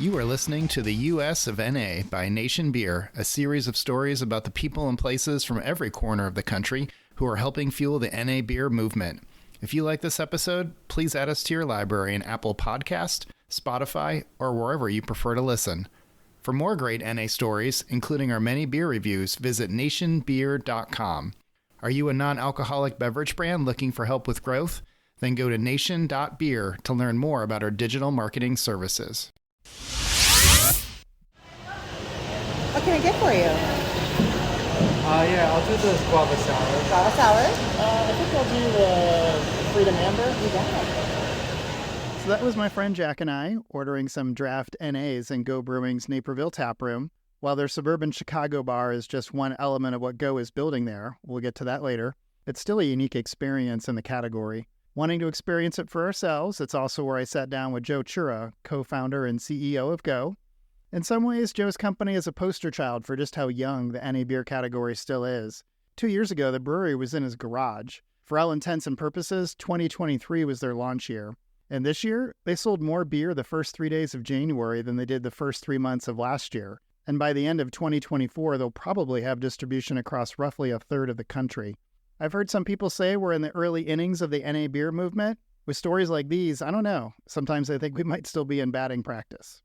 You are listening to the U.S. of N.A. by Nation Beer, a series of stories about the people and places from every corner of the country who are helping fuel the N.A. beer movement. If you like this episode, please add us to your library in Apple Podcast, Spotify, or wherever you prefer to listen. For more great N.A. stories, including our many beer reviews, visit nationbeer.com. Are you a non-alcoholic beverage brand looking for help with growth? Then go to nation.beer to learn more about our digital marketing services. What can I get for you? Yeah, I'll do the guava sour. Guava sour? I think I'll do the Freedom Amber. You got it. So that was my friend Jack and I ordering some draft NAs in Go Brewing's Naperville taproom. While their suburban Chicago bar is just one element of what Go is building there, we'll get to that later, it's still a unique experience in the category. Wanting to experience it for ourselves, it's also where I sat down with Joe Chura, co-founder and CEO of Go. In some ways, Joe's company is a poster child for just how young the NA beer category still is. 2 years ago, the brewery was in his garage. For all intents and purposes, 2023 was their launch year. And this year, they sold more beer the first 3 days of January than they did the first 3 months of last year. And by the end of 2024, they'll probably have distribution across roughly a third of the country. I've heard some people say we're in the early innings of the NA beer movement. With stories like these, I don't know. Sometimes I think we might still be in batting practice.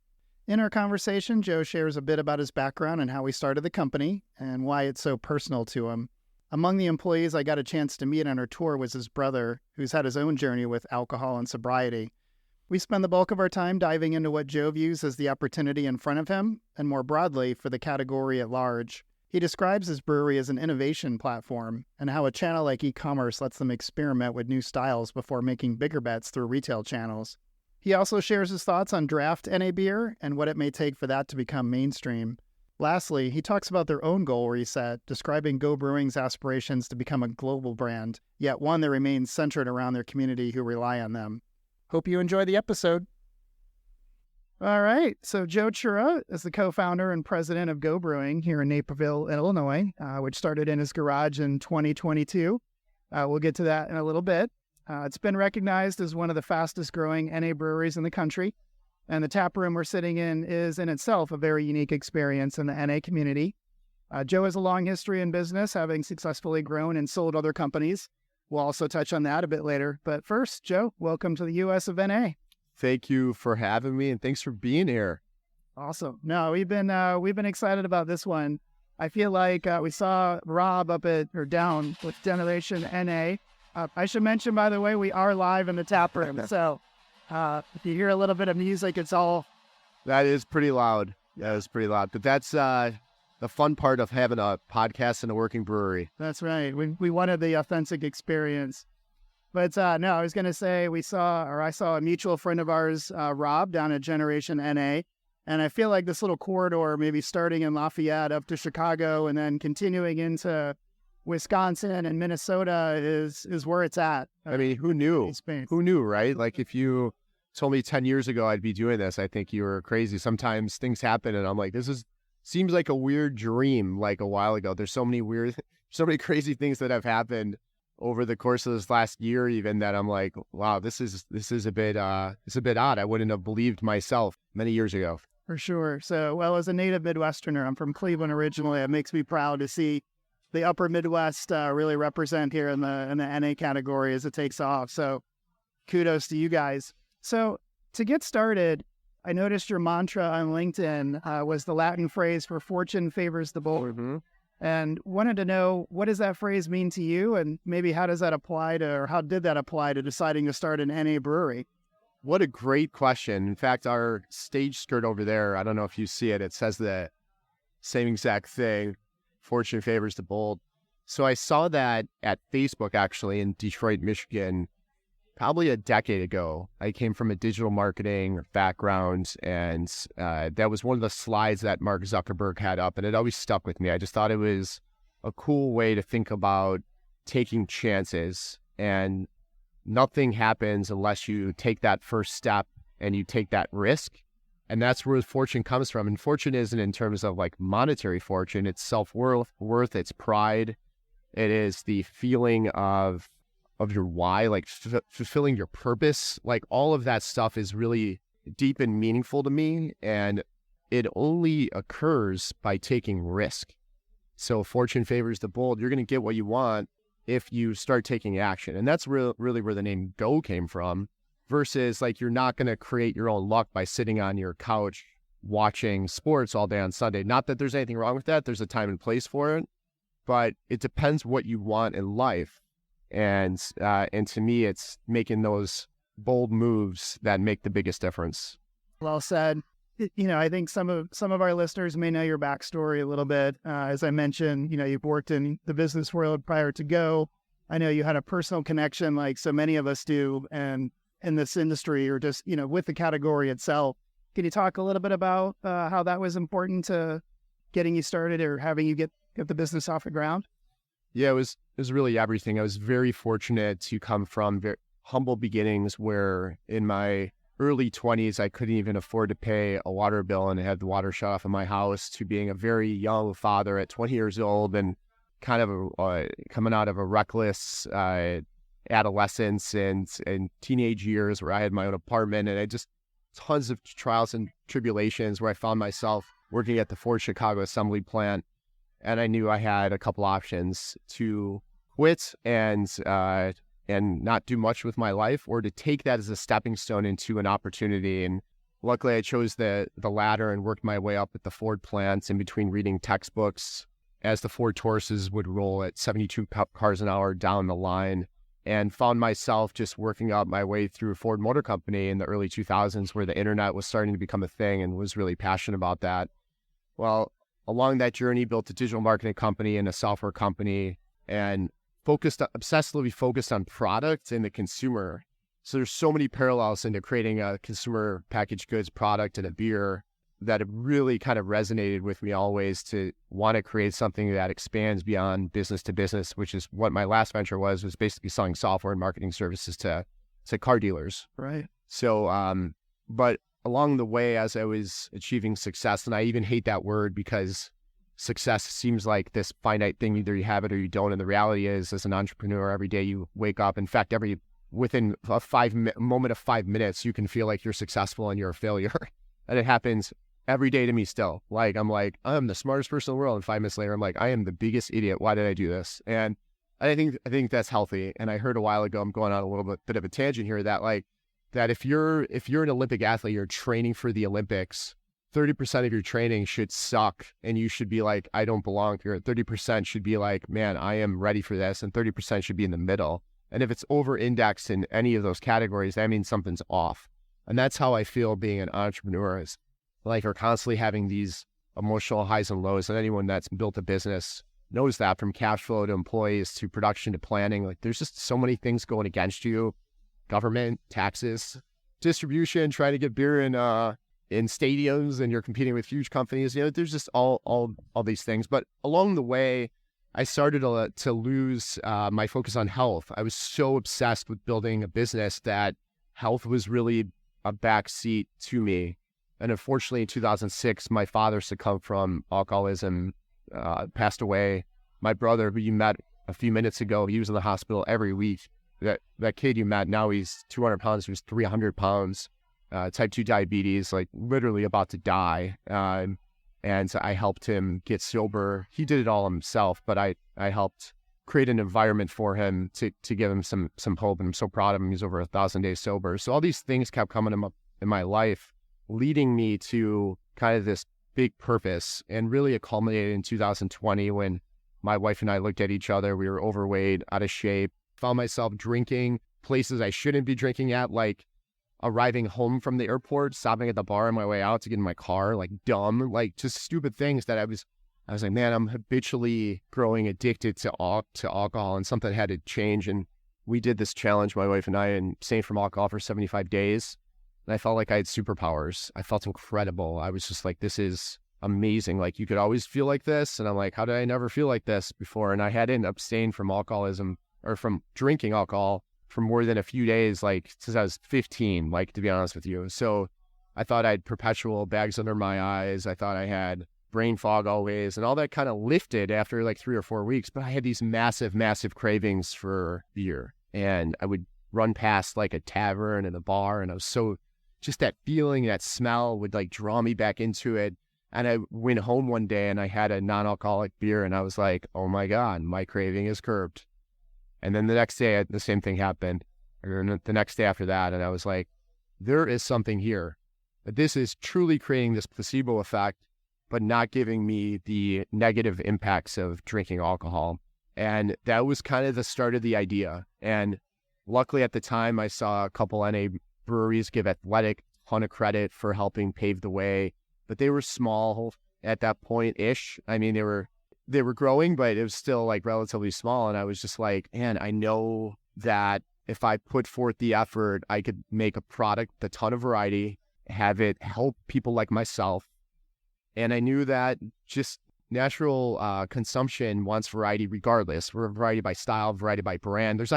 In our conversation, Joe shares a bit about his background and how he started the company and why it's so personal to him. Among the employees I got a chance to meet on our tour was his brother, who's had his own journey with alcohol and sobriety. We spend the bulk of our time diving into what Joe views as the opportunity in front of him, and more broadly, for the category at large. He describes his brewery as an innovation platform, and how a channel like e-commerce lets them experiment with new styles before making bigger bets through retail channels. He also shares his thoughts on draft NA beer and what it may take for that to become mainstream. Lastly, he talks about their own goal reset, describing Go Brewing's aspirations to become a global brand, yet one that remains centered around their community who rely on them. Hope you enjoy the episode. All right, so Joe Chura is the co-founder and president of Go Brewing here in Naperville, Illinois, which started in his garage in 2022. We'll get to that in a little bit. It's been recognized as one of the fastest growing NA breweries in the country, and the tap room we're sitting in is in itself a very unique experience in the NA community. Joe has a long history in business, having successfully grown and sold other companies. We'll also touch on that a bit later. But first, Joe, welcome to the U.S. of NA. Thank you for having me, and thanks for being here. Awesome. No, we've been excited about this one. I feel like we saw Rob down with Generation NA. I should mention, by the way, we are live in the tap room. So if you hear a little bit of music, it's all... That is pretty loud. That is pretty loud. But that's the fun part of having a podcast in a working brewery. That's right. We wanted the authentic experience. But no, I was going to say I saw a mutual friend of ours, Rob, down at Generation NA. And I feel like this little corridor, maybe starting in Lafayette up to Chicago and then continuing into Wisconsin and Minnesota is where it's at. I mean, who knew? Who knew, right? Like if you told me 10 years ago I'd be doing this, I think you were crazy. Sometimes things happen and I'm like, seems like a weird dream like a while ago. There's so many crazy things that have happened over the course of this last year even that I'm like, wow, this is a bit odd. I wouldn't have believed myself many years ago. For sure. So, well, as a native Midwesterner, I'm from Cleveland originally. It makes me proud to see the upper Midwest really represent here in the NA category as it takes off. So kudos to you guys. So to get started, I noticed your mantra on LinkedIn was the Latin phrase for fortune favors the bold. Mm-hmm. And wanted to know, what does that phrase mean to you? And maybe how did that apply to deciding to start an NA brewery? What a great question. In fact, our stage skirt over there, I don't know if you see it, it says the same exact thing. Fortune favors the bold. So I saw that at Facebook, actually, in Detroit, Michigan, probably a decade ago. I came from a digital marketing background, and that was one of the slides that Mark Zuckerberg had up, and it always stuck with me. I just thought it was a cool way to think about taking chances, and nothing happens unless you take that first step and you take that risk. And that's where fortune comes from. And fortune isn't in terms of like monetary fortune. It's self-worth, it's pride. It is the feeling of your why, like fulfilling your purpose. Like all of that stuff is really deep and meaningful to me, and it only occurs by taking risk. So fortune favors the bold. You're going to get what you want if you start taking action. And that's really where the name Go came from, versus like you're not going to create your own luck by sitting on your couch watching sports all day on Sunday. Not that there's anything wrong with that. There's a time and place for it, but it depends what you want in life. And to me, it's making those bold moves that make the biggest difference. Well said. I think some of our listeners may know your backstory a little bit. As I mentioned, you've worked in the business world prior to Go. I know you had a personal connection like so many of us do, and in this industry or just, with the category itself. Can you talk a little bit about how that was important to getting you started or having you get the business off the ground? Yeah, it was really everything. I was very fortunate to come from very humble beginnings where in my early 20s, I couldn't even afford to pay a water bill and had the water shut off in my house, to being a very young father at 20 years old and kind of coming out of a reckless adolescence and teenage years where I had my own apartment, and I just tons of trials and tribulations where I found myself working at the Ford Chicago assembly plant. And I knew I had a couple options: to quit and not do much with my life, or to take that as a stepping stone into an opportunity. And luckily I chose the latter and worked my way up at the Ford plants in between reading textbooks as the Ford Tauruses would roll at 72 cars an hour down the line, and found myself just working up my way through Ford Motor Company in the early 2000s, where the internet was starting to become a thing, and was really passionate about that. Well, along that journey, built a digital marketing company and a software company, and obsessively focused on product and the consumer. So there's so many parallels into creating a consumer packaged goods product and a beer that have really kind of resonated with me always, to want to create something that expands beyond business to business, which is what my last venture was basically selling software and marketing services to car dealers. Right. So, but along the way, as I was achieving success, and I even hate that word because success seems like this finite thing, either you have it or you don't. And the reality is, as an entrepreneur, every day you wake up, in fact, within a moment of 5 minutes, you can feel like you're successful and you're a failure. And it happens every day to me still. I'm the smartest person in the world. And 5 minutes later, I'm like, I am the biggest idiot. Why did I do this? And I think that's healthy. And I heard a while ago, I'm going on a little bit of a tangent here, that if you're an Olympic athlete, you're training for the Olympics, 30% of your training should suck. And you should be like, I don't belong here. 30% should be like, man, I am ready for this. And 30% should be in the middle. And if it's over indexed in any of those categories, that means something's off. And that's how I feel being an entrepreneur, is like we're constantly having these emotional highs and lows. And anyone that's built a business knows that, from cash flow to employees to production to planning. Like, there's just so many things going against you: government, taxes, distribution, trying to get beer in stadiums, and you're competing with huge companies. There's just all these things. But along the way, I started to lose my focus on health. I was so obsessed with building a business that health was really a backseat to me. And unfortunately, in 2006, my father succumbed from alcoholism, passed away. My brother, who you met a few minutes ago, he was in the hospital every week. That kid you met, now he's 200 pounds, he was 300 pounds, type 2 diabetes, like literally about to die. And I helped him get sober. He did it all himself, but I helped create an environment for him to give him some hope. And I'm so proud of him. He's over 1,000 days sober. So all these things kept coming up in my life, leading me to kind of this big purpose, and really it culminated in 2020 when my wife and I looked at each other. We were overweight, out of shape, found myself drinking places I shouldn't be drinking at, like arriving home from the airport, stopping at the bar on my way out to get in my car, like dumb, like just stupid things that I was like, man, I'm habitually growing addicted to alcohol, and something had to change. And we did this challenge, my wife and I, and abstained from alcohol for 75 days. And I felt like I had superpowers. I felt incredible. I was just like, this is amazing. Like, you could always feel like this. And I'm like, how did I never feel like this before? And I hadn't abstained from alcoholism or from drinking alcohol for more than a few days, like since I was 15, like, to be honest with you. So I thought I had perpetual bags under my eyes. I thought I had brain fog always, and all that kind of lifted after like 3 or 4 weeks. But I had these massive cravings for beer, and I would run past like a tavern and a bar, and I was so just that feeling, that smell would like draw me back into it. And I went home one day and I had a non-alcoholic beer and I was like, oh my God, my craving is curbed. And then the next day, the same thing happened. Or the next day after that, and I was like, there is something here. But this is truly creating this placebo effect, but not giving me the negative impacts of drinking alcohol. And that was kind of the start of the idea. And luckily at the time, I saw a couple NA breweries give Athletic a ton of credit for helping pave the way, but they were small at that point-ish. I mean, they were growing, but it was still like relatively small. And I was just like, man, I know that if I put forth the effort, I could make a product, a ton of variety, have it help people like myself. And I knew that just natural consumption wants variety regardless. We're variety by style, variety by brand. This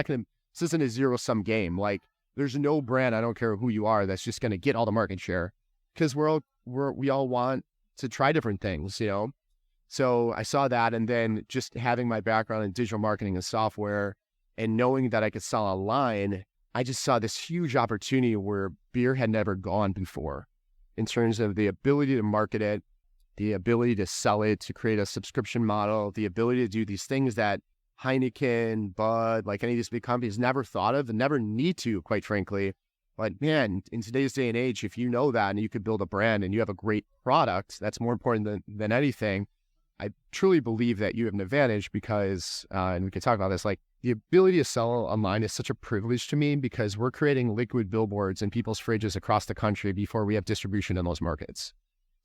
isn't a zero-sum game. Like, there's no brand, I don't care who you are, that's just going to get all the market share, because we all want to try different things, you know? So I saw that, and then just having my background in digital marketing and software and knowing that I could sell online, I just saw this huge opportunity where beer had never gone before in terms of the ability to market it, the ability to sell it, to create a subscription model, the ability to do these things that Heineken, Bud, like any of these big companies never thought of and never need to, quite frankly. But man, in today's day and age, if you know that and you could build a brand and you have a great product, that's more important than anything. I truly believe that you have an advantage because, and we can talk about this, like the ability to sell online is such a privilege to me because we're creating liquid billboards in people's fridges across the country before we have distribution in those markets.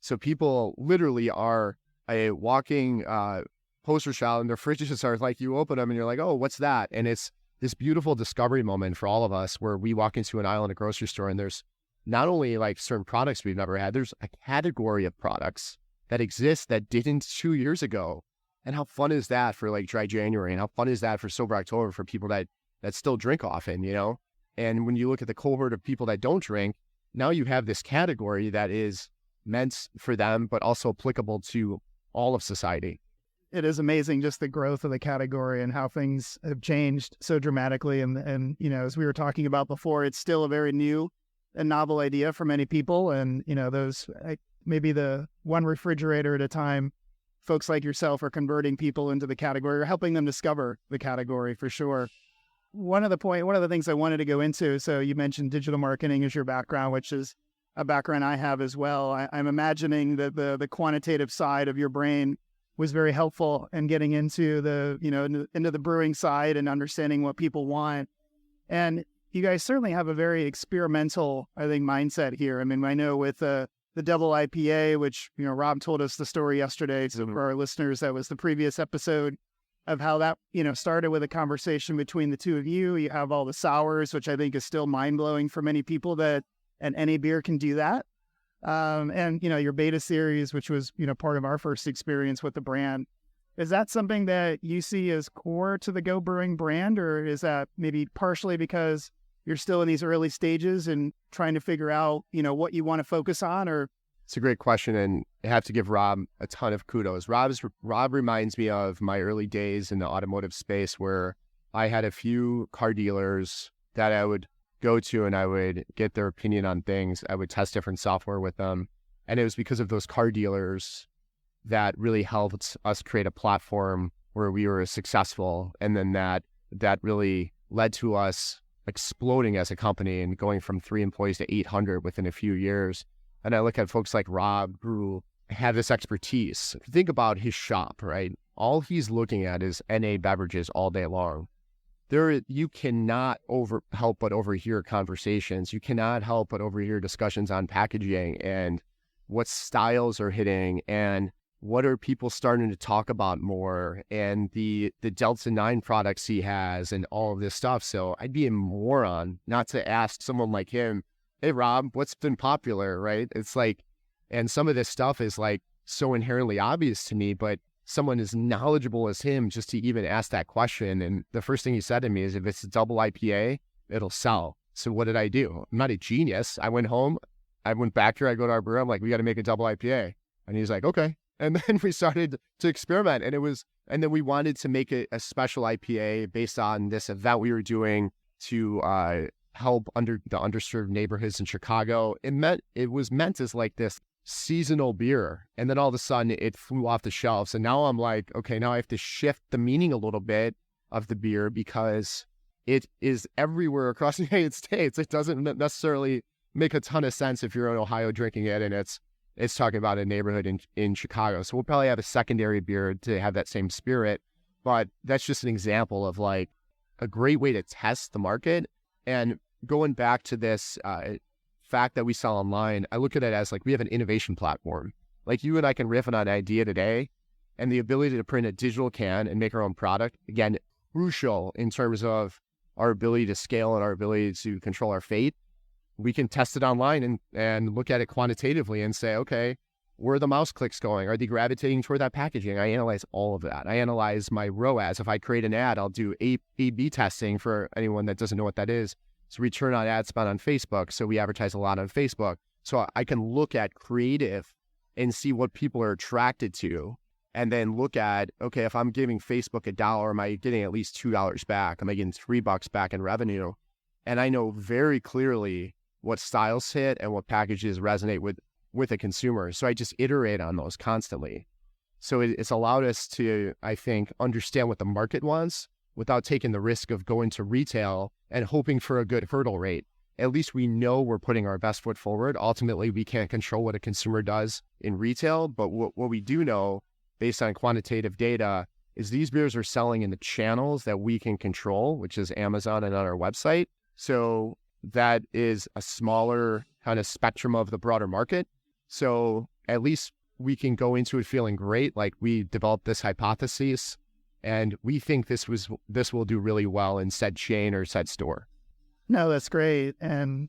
So people literally are a walking poster child, and their fridges are like, you open them and you're like, oh, what's that? And it's this beautiful discovery moment for all of us where we walk into an aisle in a grocery store and there's not only like certain products we've never had, there's a category of products that exists that didn't 2 years ago. And how fun is that for like dry January? And how fun is that for sober October for people that still drink often, you know? And when you look at the cohort of people that don't drink, now you have this category that is meant for them, but also applicable to all of society. It is amazing just the growth of the category and how things have changed so dramatically. And you know, as we were talking about before, it's still a very new and novel idea for many people. And, you know, maybe the one refrigerator at a time, folks like yourself are converting people into the category or helping them discover the category for sure. One of the things I wanted to go into, so you mentioned digital marketing as your background, which is a background I have as well. I'm imagining that the quantitative side of your brain was very helpful in getting into into the brewing side and understanding what people want. And you guys certainly have a very experimental, I think, mindset here. I mean, I know with the double IPA, which, you know, Rob told us the story yesterday. So for our listeners, that was the previous episode of how that, you know, started with a conversation between the two of you. You have all the sours, which I think is still mind blowing for many people that any beer can do that. And, you know, your beta series, which was, you know, part of our first experience with the brand. Is that something that you see as core to the Go Brewing brand, or is that maybe partially because you're still in these early stages and trying to figure out, you know, what you want to focus on? Or it's a great question, and I have to give Rob a ton of kudos. Rob reminds me of my early days in the automotive space where I had a few car dealers that I would go to and I would get their opinion on things. I would test different software with them. And it was because of those car dealers that really helped us create a platform where we were successful. And then that really led to us exploding as a company and going from 3 employees to 800 within a few years. And I look at folks like Rob who have this expertise. Think about his shop, right? All he's looking at is NA beverages all day long. You cannot help but overhear conversations. You cannot help but overhear discussions on packaging and what styles are hitting and what are people starting to talk about more and the Delta 9 products he has and all of this stuff. So I'd be a moron not to ask someone like him, hey, Rob, what's been popular, right? It's like, and some of this stuff is like so inherently obvious to me, but someone as knowledgeable as him just to even ask that question. And the first thing he said to me is, if it's a double IPA, it'll sell. So what did I do? I'm not a genius. I went home, I went back here, I go to our brewery, I'm like, we got to make a double IPA. And he's like, okay. And then we started to experiment, and then we wanted to make a special IPA based on this event we were doing to help the underserved neighborhoods in Chicago. It was meant as like this seasonal beer. And then all of a sudden it flew off the shelves. And now I'm like, okay, now I have to shift the meaning a little bit of the beer because it is everywhere across the United States. It doesn't necessarily make a ton of sense if you're in Ohio drinking it and it's talking about a neighborhood in Chicago. So we'll probably have a secondary beer to have that same spirit. But that's just an example of like a great way to test the market. And going back to this fact that we sell online, I look at it as like we have an innovation platform. Like you and I can riff on an idea today, and the ability to print a digital can and make our own product, again, crucial in terms of our ability to scale and our ability to control our fate. We can test it online and look at it quantitatively and say, okay, where are the mouse clicks going? Are they gravitating toward that packaging? I analyze all of that. I analyze my ROAS. If I create an ad, I'll do A/B testing for anyone that doesn't know what that is. It's return on ad spend on Facebook. So we advertise a lot on Facebook. So I can look at creative and see what people are attracted to, and then look at, okay, if I'm giving Facebook $1, am I getting at least $2 back? Am I getting $3 back in revenue? And I know very clearly what styles hit and what packages resonate with a consumer. So I just iterate on those constantly. So it's allowed us to, I think, understand what the market wants without taking the risk of going to retail and hoping for a good hurdle rate. At least we know we're putting our best foot forward. Ultimately, we can't control what a consumer does in retail, but what we do know based on quantitative data is these beers are selling in the channels that we can control, which is Amazon and on our website. So that is a smaller kind of spectrum of the broader market. So at least we can go into it feeling great. Like we developed this hypothesis and we think this will do really well in said chain or said store. No, that's great. And,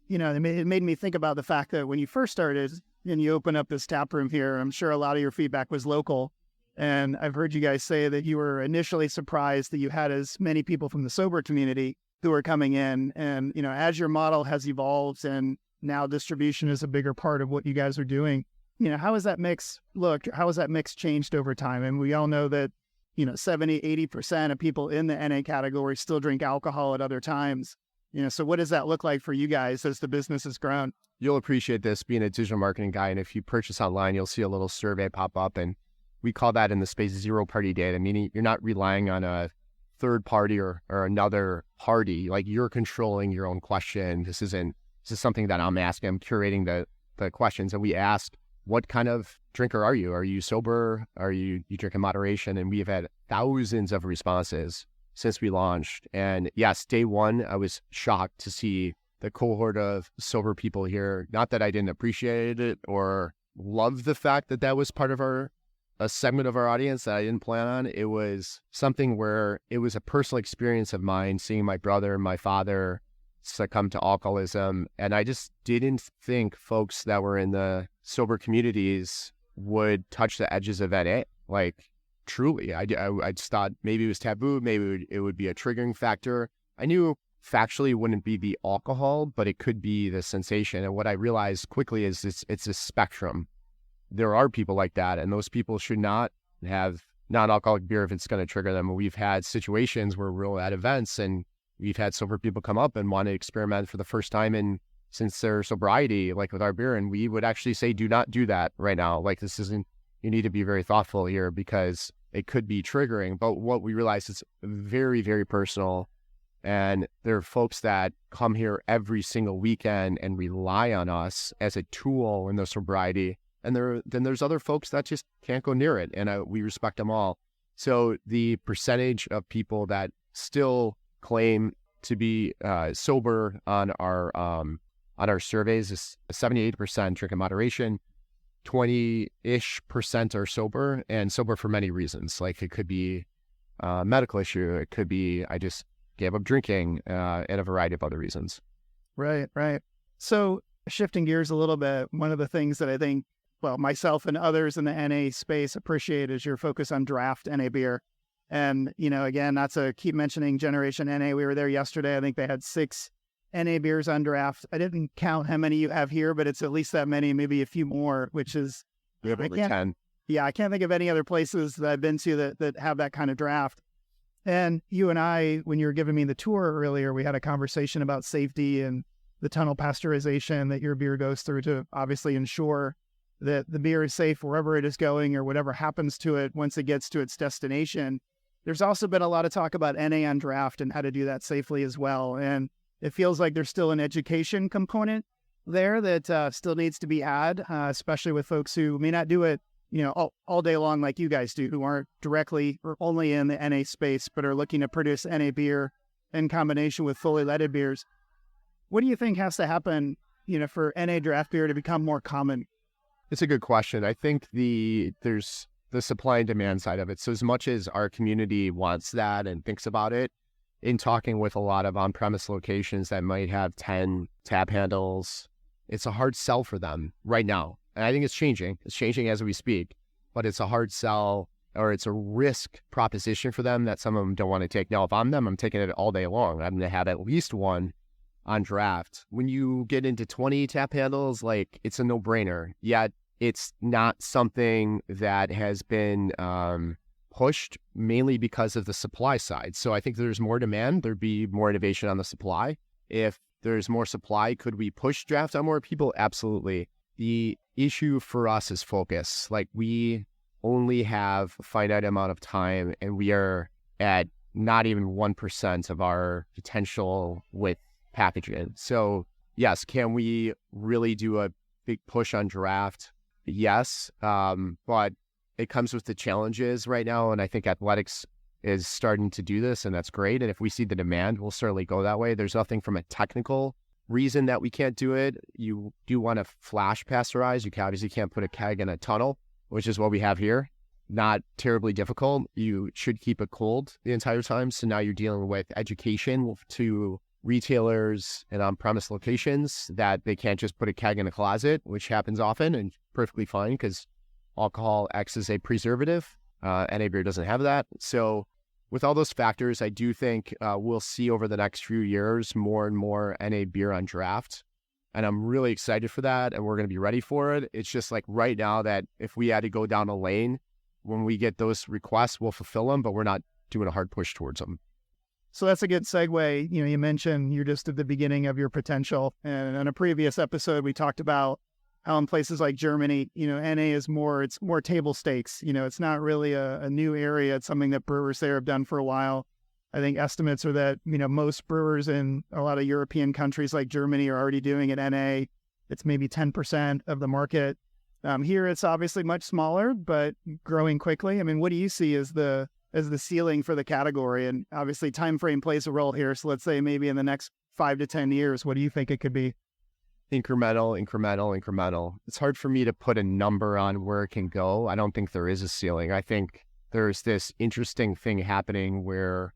you know, it made me think about the fact that when you first started and you opened up this tap room here, I'm sure a lot of your feedback was local. And I've heard you guys say that you were initially surprised that you had as many people from the sober community who are coming in. And, you know, as your model has evolved and now distribution is a bigger part of what you guys are doing, you know, how has that mix changed over time? And we all know that, you know, 70, 80% of people in the NA category still drink alcohol at other times. You know, so what does that look like for you guys as the business has grown? You'll appreciate this being a digital marketing guy. And if you purchase online, you'll see a little survey pop up. And we call that in the space zero party data, meaning you're not relying on a third party or another party. Like you're controlling your own question. This is something that I'm asking. I'm curating the questions. And we ask, what kind of drinker are you? Are you sober? Are you drink in moderation? And we've had thousands of responses since we launched. And yes, day one, I was shocked to see the cohort of sober people here. Not that I didn't appreciate it or love the fact that was part of a segment of our audience that I didn't plan on. It was something where it was a personal experience of mine, seeing my brother and my father succumb to alcoholism. And I just didn't think folks that were in the sober communities would touch the edges of NA. Like, truly, I just thought maybe it was taboo, maybe it would be a triggering factor. I knew factually it wouldn't be the alcohol, but it could be the sensation. And what I realized quickly is it's a spectrum. There are people like that, and those people should not have non-alcoholic beer if it's going to trigger them. And we've had situations where we're at events and we've had sober people come up and want to experiment for the first time since their sobriety, like with our beer. And we would actually say, do not do that right now. Like you need to be very thoughtful here because it could be triggering. But what we realize is very, very personal. And there are folks that come here every single weekend and rely on us as a tool in their sobriety. And then there's other folks that just can't go near it. And we respect them all. So the percentage of people that still claim to be sober on our surveys is 78% drink in moderation, 20-ish% are sober, and sober for many reasons. Like it could be a medical issue. It could be I just gave up drinking and a variety of other reasons. Right. So shifting gears a little bit, one of the things that I think, well, myself and others in the NA space appreciate is your focus on draft NA beer. And, you know, again, not to keep mentioning Generation NA. We were there yesterday. I think they had 6 NA beers on draft. I didn't count how many you have here, but it's at least that many, maybe a few more, which is... We have over 10. Yeah, I can't think of any other places that I've been to that have that kind of draft. And you and I, when you were giving me the tour earlier, we had a conversation about safety and the tunnel pasteurization that your beer goes through to obviously ensure that the beer is safe wherever it is going or whatever happens to it once it gets to its destination. There's also been a lot of talk about NA on draft and how to do that safely as well. And it feels like there's still an education component there that still needs to be had, especially with folks who may not do it, all day long like you guys do, who aren't directly or only in the NA space, but are looking to produce NA beer in combination with fully leaded beers. What do you think has to happen, for NA draft beer to become more common? It's a good question. I think there's the supply and demand side of it. So as much as our community wants that and thinks about it, in talking with a lot of on-premise locations that might have 10 tap handles, it's a hard sell for them right now. And I think it's changing. It's changing as we speak, but it's a hard sell, or it's a risk proposition for them that some of them don't want to take. Now, if I'm them, I'm taking it all day long. I'm going to have at least one on draft. When you get into 20 tap handles, like, it's a no-brainer. Yet it's not something that has been pushed mainly because of the supply side. So I think there's more demand. There'd be more innovation on the supply. If there's more supply, could we push draft on more people? Absolutely. The issue for us is focus. Like, we only have a finite amount of time, and we are at not even 1% of our potential with packaging. So yes, can we really do a big push on draft? Yes, but it comes with the challenges right now, and I think athletics is starting to do this, and that's great. And if we see the demand, we'll certainly go that way. There's nothing from a technical reason that we can't do it. You do want to flash pasteurize. You obviously can't put a keg in a tunnel, which is what we have here. Not terribly difficult. You should keep it cold the entire time. So now you're dealing with education to retailers and on-premise locations that they can't just put a keg in a closet, which happens often and perfectly fine because alcohol acts as a preservative. NA beer doesn't have that. So with all those factors, I do think we'll see over the next few years more and more NA beer on draft. And I'm really excited for that, and we're going to be ready for it. It's just like right now that if we had to go down a lane, when we get those requests, we'll fulfill them, but we're not doing a hard push towards them. So that's a good segue. You mentioned you're just at the beginning of your potential. And on a previous episode, we talked about how in places like Germany, NA is it's more table stakes. It's not really a new area. It's something that brewers there have done for a while. I think estimates are that, most brewers in a lot of European countries like Germany are already doing it NA. It's maybe 10% of the market. Here, it's obviously much smaller, but growing quickly. I mean, what do you see as the ceiling for the category? And obviously time frame plays a role here. So let's say maybe in the next 5 to 10 years, what do you think it could be? Incremental. It's hard for me to put a number on where it can go. I don't think there is a ceiling. I think there's this interesting thing happening where,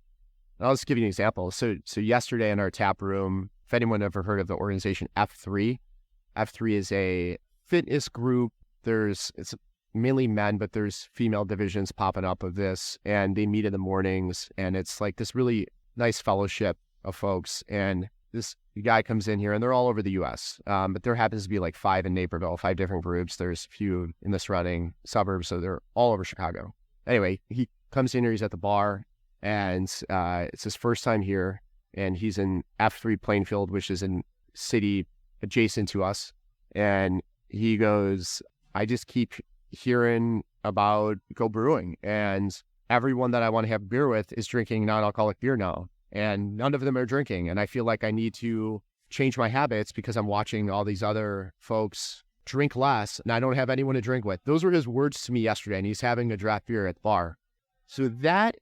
I'll just give you an example. So yesterday in our tap room, if anyone ever heard of the organization F3 is a fitness group. It's mainly men, but there's female divisions popping up of this, and they meet in the mornings, and it's like this really nice fellowship of folks. And this guy comes in here, and they're all over the U.S., but there happens to be like 5 in Naperville, 5 different groups. There's a few in the surrounding suburbs, so they're all over Chicago. Anyway, he comes in here, he's at the bar, and it's his first time here, and he's in F3 Plainfield, which is in city adjacent to us. And he goes, I just keep hearing about Go Brewing, and everyone that I want to have beer with is drinking non-alcoholic beer now, and none of them are drinking. And I feel like I need to change my habits because I'm watching all these other folks drink less, and I don't have anyone to drink with. Those were his words to me yesterday, and he's having a draft beer at the bar. So that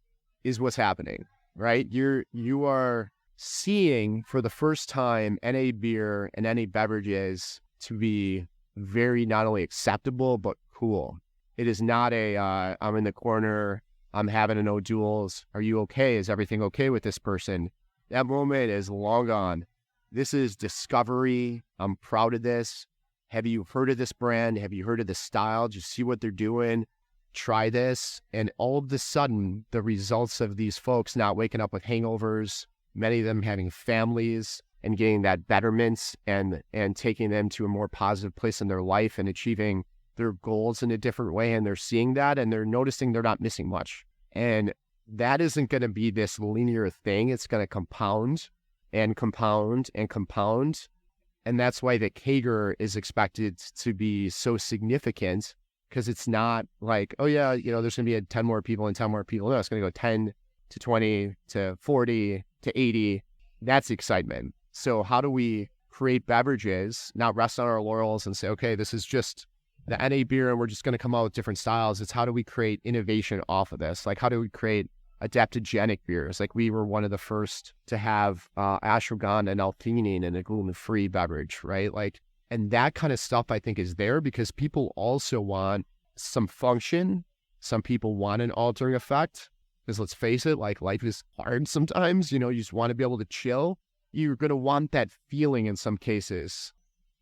is what's happening, right? You are seeing for the first time NA beer and NA beverages to be very not only acceptable, but cool. It is not I'm in the corner, I'm having a no duels. Are you okay? Is everything okay with this person? That moment is long gone. This is discovery. I'm proud of this. Have you heard of this brand? Have you heard of this style? Just see what they're doing. Try this. And all of a sudden, the results of these folks not waking up with hangovers, many of them having families, and getting that betterment and taking them to a more positive place in their life and achieving their goals in a different way. And they're seeing that, and they're noticing they're not missing much. And that isn't going to be this linear thing. It's going to compound and compound and compound. And that's why the CAGR is expected to be so significant, because it's not like, oh yeah, there's going to be 10 more people and 10 more people. No, it's going to go 10 to 20 to 40 to 80. That's excitement. So how do we create beverages, not rest on our laurels and say, okay, this is just the NA beer and we're just going to come out with different styles. It's how do we create innovation off of this? Like, how do we create adaptogenic beers? Like, we were one of the first to have ashwagandha and L-theanine in a gluten-free beverage, right? Like, and that kind of stuff I think is there because people also want some function. Some people want an altering effect, because let's face it, like, life is hard sometimes. You just want to be able to chill. You're going to want that feeling in some cases.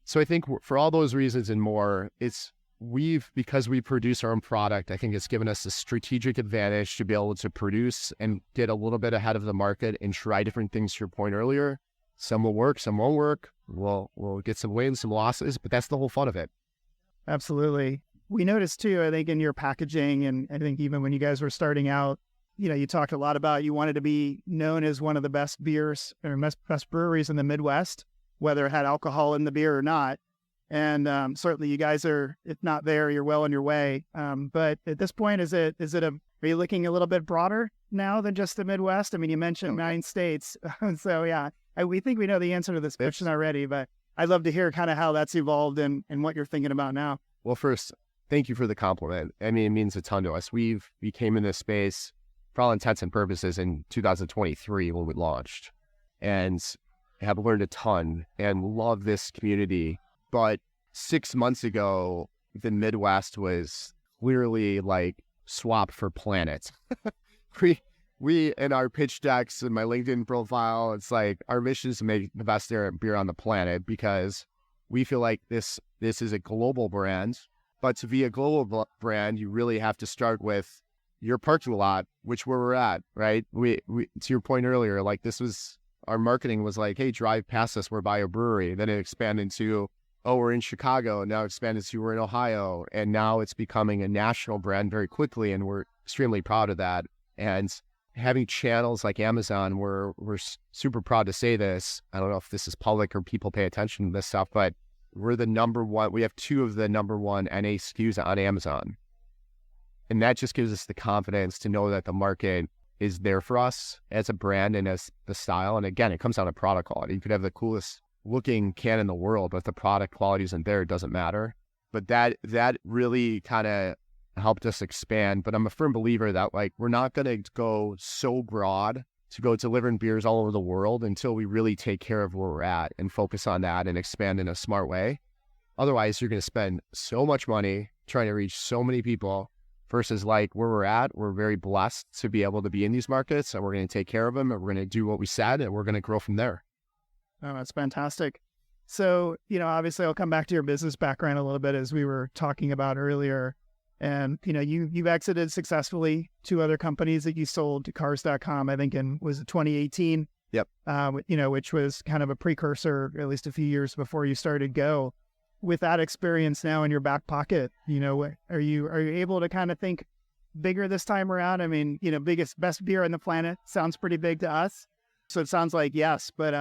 So I think for all those reasons and more, because we produce our own product, I think it's given us a strategic advantage to be able to produce and get a little bit ahead of the market and try different things, to your point earlier. Some will work, some won't work. We'll get some wins, some losses, but that's the whole fun of it. Absolutely. We noticed too, I think, in your packaging, and I think even when you guys were starting out, you talked a lot about you wanted to be known as one of the best beers or best breweries in the Midwest, whether it had alcohol in the beer or not. And certainly you guys are, if not there, you're well on your way. But at this point, are you looking a little bit broader now than just the Midwest? I mean, you mentioned 9 states. So yeah, we think we know the answer to this question already, but I'd love to hear kind of how that's evolved and what you're thinking about now. Well, first, thank you for the compliment. I mean, it means a ton to us. We came in this space for all intents and purposes in 2023 when we launched, and have learned a ton and love this community. But 6 months ago, the Midwest was clearly like swap for planet. we in our pitch decks and my LinkedIn profile, it's like our mission is to make the best beer on the planet, because we feel like this is a global brand. But to be a global brand, you really have to start with your parking lot, which where we're at, right? We to your point earlier, like, this was our marketing was like, hey, drive past us, we're by a brewery. Then it expanded to, oh, we're in Chicago, and now expanded to we're in Ohio, and now it's becoming a national brand very quickly, and we're extremely proud of that. And having channels like Amazon, we're super proud to say this. I don't know if this is public or people pay attention to this stuff, but we're the number one. We have 2 of the number 1 NA SKUs on Amazon. And that just gives us the confidence to know that the market is there for us as a brand and as the style. And again, it comes down to product quality. You could have the coolest looking can in the world, but if the product quality isn't there, it doesn't matter. But that really kind of helped us expand. But I'm a firm believer that, like, we're not going to go so broad to go delivering beers all over the world until we really take care of where we're at and focus on that and expand in a smart way. Otherwise, you're going to spend so much money trying to reach so many people, versus like where we're at, we're very blessed to be able to be in these markets, and we're going to take care of them, and we're going to do what we said, and we're going to grow from there. Oh, that's fantastic. So, obviously I'll come back to your business background a little bit, as we were talking about earlier. And, you've exited successfully 2 other companies that you sold to Cars.com, I think was it 2018? Yep. Which was kind of a precursor, at least a few years before you started Go. With that experience now in your back pocket, are you able to kind of think bigger this time around? I mean, best beer on the planet sounds pretty big to us. So it sounds like yes, but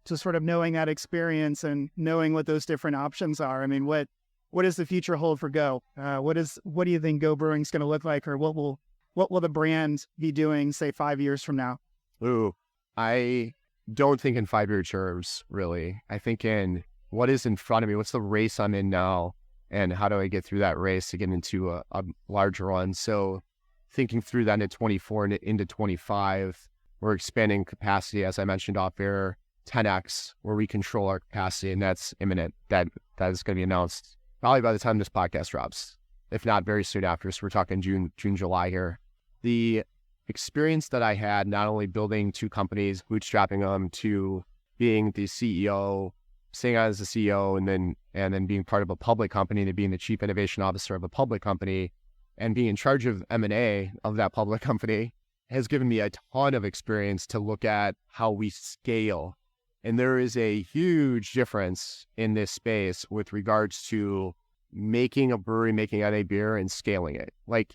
just sort of knowing that experience and knowing what those different options are. I mean, what does the future hold for Go? What do you think Go Brewing is going to look like, or what will the brand be doing, say, 5 years from now? Ooh, I don't think in 5-year terms, really. I think in what is in front of me, what's the race I'm in now, and how do I get through that race to get into a larger one? So thinking through that into 24 and into 25, we're expanding capacity, as I mentioned off air, 10x, where we control our capacity, and that's imminent. That is going to be announced probably by the time this podcast drops, if not very soon after. So we're talking June, July here. The experience that I had, not only building 2 companies, bootstrapping them, to being the CEO, staying on as the CEO, and then being part of a public company, to being the chief innovation officer of a public company, and being in charge of M&A of that public company, has given me a ton of experience to look at how we scale. And there is a huge difference in this space with regards to making a brewery, making NA beer, and scaling it. Like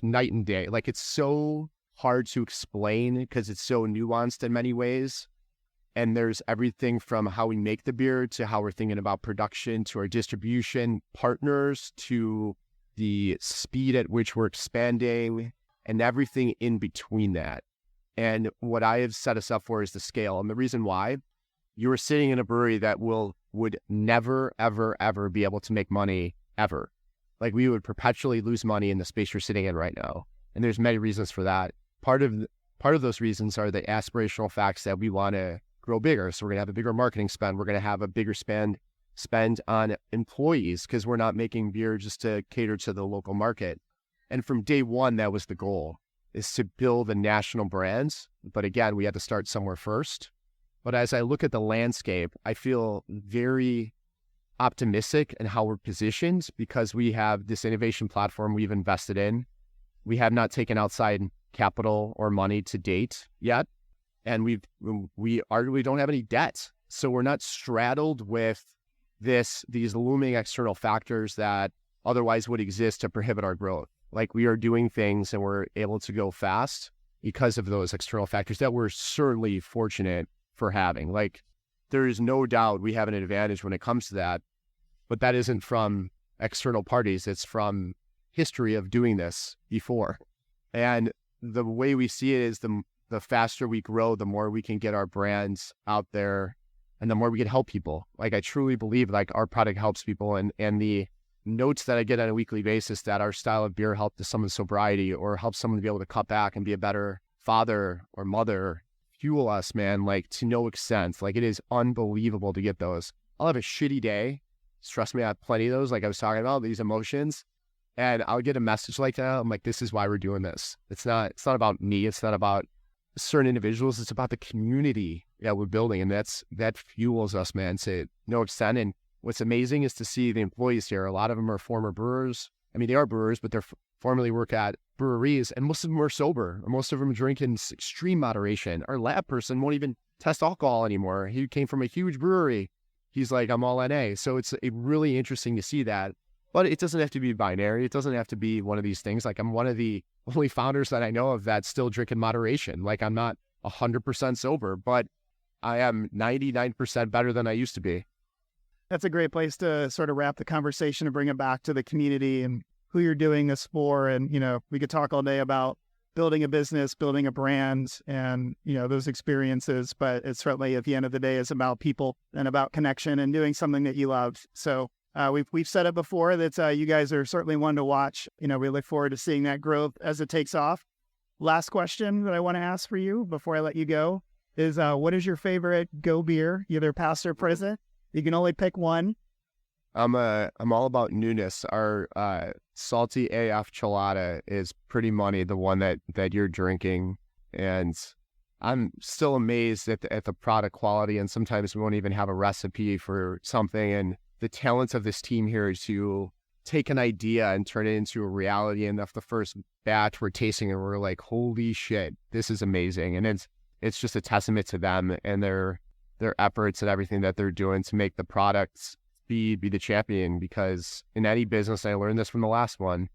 night and day. Like, it's so hard to explain because it's so nuanced in many ways. And there's everything from how we make the beer to how we're thinking about production to our distribution partners to the speed at which we're expanding and everything in between that. And what I have set us up for is the scale. And the reason why, you are sitting in a brewery that would never, ever, ever be able to make money ever. Like we would perpetually lose money in the space you're sitting in right now. And there's many reasons for that. Part of those reasons are the aspirational facts that we want to grow bigger. So we're going to have a bigger marketing spend. We're going to have a bigger spend on employees because we're not making beer just to cater to the local market. And from day one, that was the goal, is to build a national brand. But again, we had to start somewhere first. But as I look at the landscape, I feel very optimistic in how we're positioned because we have this innovation platform we've invested in. We have not taken outside capital or money to date yet. And we arguably don't have any debt. So we're not straddled with these looming external factors that otherwise would exist to prohibit our growth. Like we are doing things and we're able to go fast because of those external factors that we're certainly fortunate for having. Like there is no doubt we have an advantage when it comes to that, but that isn't from external parties. It's from history of doing this before. And the way we see it is the faster we grow, the more we can get our brands out there and the more we can help people. Like I truly believe like our product helps people and the notes that I get on a weekly basis that our style of beer helped someone's sobriety or help someone to be able to cut back and be a better father or mother fuel us, man, like to no extent. Like it is unbelievable to get those. I'll have a shitty day. Trust me, I have plenty of those. Like I was talking about these emotions and I'll get a message like that. I'm like, this is why we're doing this. It's not about me. It's not about certain individuals. It's about the community that we're building. And that fuels us, man, to no extent. And what's amazing is to see the employees here. A lot of them are former brewers. I mean, they are brewers, but they're formerly work at breweries, and most of them are sober. Most of them drink in extreme moderation. Our lab person won't even test alcohol anymore. He came from a huge brewery. He's like, I'm all NA. So it's really interesting to see that. But it doesn't have to be binary. It doesn't have to be one of these things. Like I'm one of the only founders that I know of that still drink in moderation. Like I'm not 100% sober, but I am 99% better than I used to be. That's a great place to sort of wrap the conversation and bring it back to the community and who you're doing this for. And, we could talk all day about building a business, building a brand and, those experiences. But it's certainly at the end of the day is about people and about connection and doing something that you love. So we've said it before that you guys are certainly one to watch. We look forward to seeing that growth as it takes off. Last question that I want to ask for you before I let you go is what is your favorite Go beer, either past or present? You can only pick one. I'm all about newness. Our salty AF Chelada is pretty money, the one that you're drinking, and I'm still amazed at the product quality. And sometimes we won't even have a recipe for something. And the talent of this team here is to take an idea and turn it into a reality. And after the first batch we're tasting, and we're like, holy shit, this is amazing. And it's just a testament to them and their efforts and everything that they're doing to make the products be the champion. Because in any business, I learned this from the last one,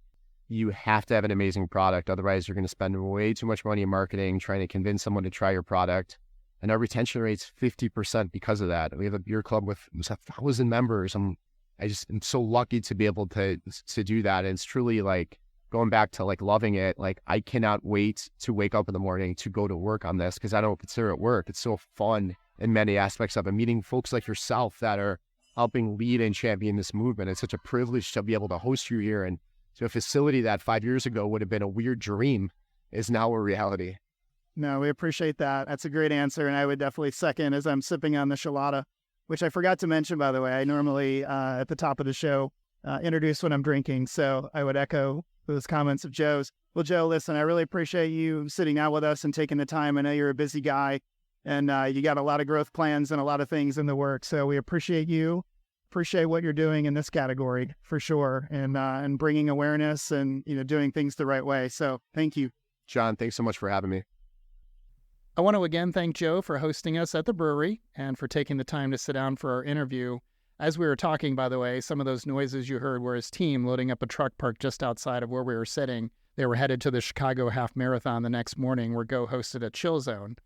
you have to have an amazing product. Otherwise, you're going to spend way too much money in marketing trying to convince someone to try your product. And our retention rate's 50% because of that. We have a beer club with 1,000 members. I'm so lucky to be able to do that. And it's truly like going back to like loving it. Like I cannot wait to wake up in the morning to go to work on this because I don't consider it work. It's so fun in many aspects of it. Meeting folks like yourself that are helping lead and champion this movement. It's such a privilege to be able to host you here. And to a facility that 5 years ago would have been a weird dream is now a reality. No, we appreciate that. That's a great answer. And I would definitely second as I'm sipping on the Chelada, which I forgot to mention, by the way. I normally, at the top of the show, introduce what I'm drinking. So I would echo those comments of Joe's. Well, Joe, listen, I really appreciate you sitting down with us and taking the time. I know you're a busy guy and you got a lot of growth plans and a lot of things in the works. So we appreciate you. Appreciate what you're doing in this category for sure. And bringing awareness and, doing things the right way. So thank you. John, thanks so much for having me. I want to again thank Joe for hosting us at the brewery and for taking the time to sit down for our interview. As we were talking, by the way, some of those noises you heard were his team loading up a truck parked just outside of where we were sitting. They were headed to the Chicago Half Marathon the next morning, where Go hosted a chill zone.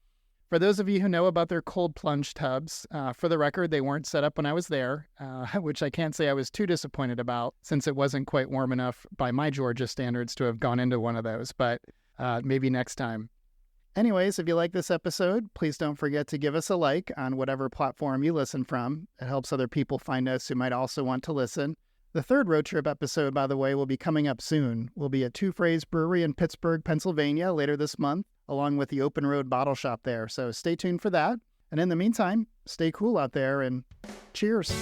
For those of you who know about their cold plunge tubs, for the record, they weren't set up when I was there, which I can't say I was too disappointed about, since it wasn't quite warm enough by my Georgia standards to have gone into one of those, but maybe next time. Anyways, if you like this episode, please don't forget to give us a like on whatever platform you listen from. It helps other people find us who might also want to listen. The third road trip episode, by the way, will be coming up soon. We'll be at Two Phrase Brewery in Pittsburgh, Pennsylvania later this month, along with the Open Road Bottle Shop there. So stay tuned for that. And in the meantime, stay cool out there and cheers.